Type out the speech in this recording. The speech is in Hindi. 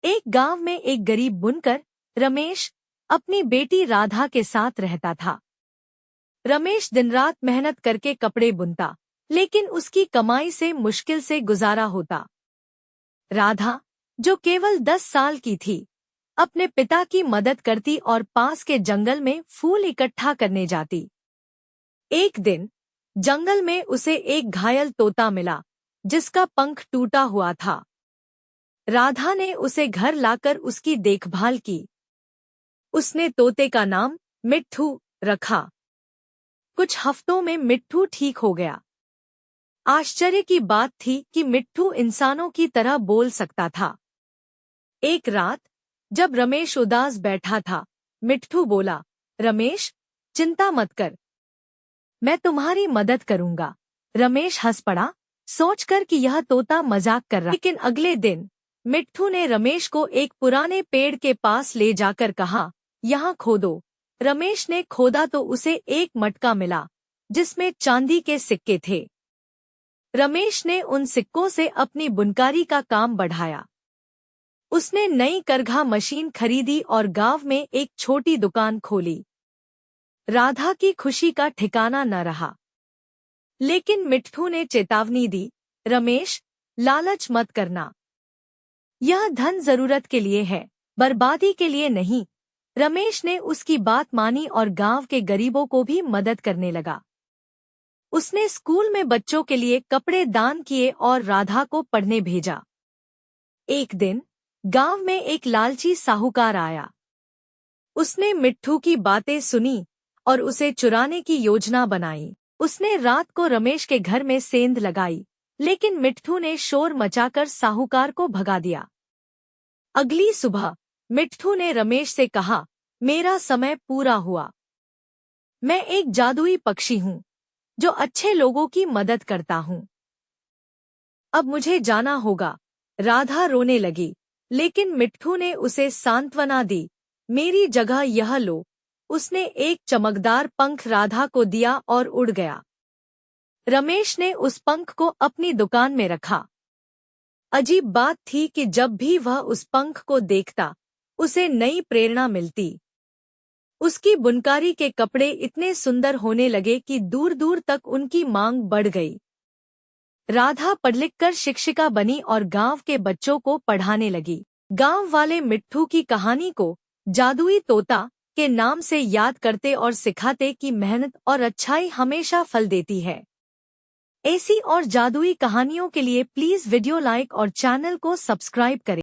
एक गांव में एक गरीब बुनकर रमेश अपनी बेटी राधा के साथ रहता था। रमेश दिन रात मेहनत करके कपड़े बुनता, लेकिन उसकी कमाई से मुश्किल से गुजारा होता। राधा, जो केवल 10 साल की थी, अपने पिता की मदद करती और पास के जंगल में फूल इकट्ठा करने जाती। एक दिन जंगल में उसे एक घायल तोता मिला, जिसका पंख टूटा हुआ था। राधा ने उसे घर लाकर उसकी देखभाल की। उसने तोते का नाम मिट्ठू रखा। कुछ हफ्तों में मिट्ठू ठीक हो गया। आश्चर्य की बात थी कि मिट्ठू इंसानों की तरह बोल सकता था। एक रात जब रमेश उदास बैठा था, मिट्ठू बोला, रमेश, चिंता मत कर, मैं तुम्हारी मदद करूंगा। रमेश हंस पड़ा, सोचकर कि यह तोता मजाक कर रहा। लेकिन अगले दिन मिट्ठू ने रमेश को एक पुराने पेड़ के पास ले जाकर कहा, यहाँ खोदो। रमेश ने खोदा तो उसे एक मटका मिला, जिसमें चांदी के सिक्के थे। रमेश ने उन सिक्कों से अपनी बुनकारी का काम बढ़ाया। उसने नई करघा मशीन खरीदी और गांव में एक छोटी दुकान खोली। राधा की खुशी का ठिकाना न रहा। लेकिन मिट्ठू ने चेतावनी दी, रमेश, लालच मत करना। यह धन जरूरत के लिए है, बर्बादी के लिए नहीं। रमेश ने उसकी बात मानी और गांव के गरीबों को भी मदद करने लगा। उसने स्कूल में बच्चों के लिए कपड़े दान किए और राधा को पढ़ने भेजा। एक दिन गांव में एक लालची साहूकार आया। उसने मिट्ठू की बातें सुनी और उसे चुराने की योजना बनाई। उसने रात को रमेश के घर में सेंध लगाई, लेकिन मिट्ठू ने शोर मचाकर साहूकार को भगा दिया। अगली सुबह मिट्ठू ने रमेश से कहा, मेरा समय पूरा हुआ। मैं एक जादुई पक्षी हूँ, जो अच्छे लोगों की मदद करता हूँ। अब मुझे जाना होगा। राधा रोने लगी, लेकिन मिट्ठू ने उसे सांत्वना दी, मेरी जगह यह लो। उसने एक चमकदार पंख राधा को दिया और उड़ गया। रमेश ने उस पंख को अपनी दुकान में रखा। अजीब बात थी कि जब भी वह उस पंख को देखता, उसे नई प्रेरणा मिलती। उसकी बुनकारी के कपड़े इतने सुंदर होने लगे कि दूर दूर तक उनकी मांग बढ़ गई। राधा पढ़ लिख कर शिक्षिका बनी और गांव के बच्चों को पढ़ाने लगी। गांव वाले मिट्ठू की कहानी को जादुई तोता के नाम से याद करते और सिखाते कि मेहनत और अच्छाई हमेशा फल देती है। ऐसी और जादुई कहानियों के लिए प्लीज वीडियो लाइक और चैनल को सब्सक्राइब करें।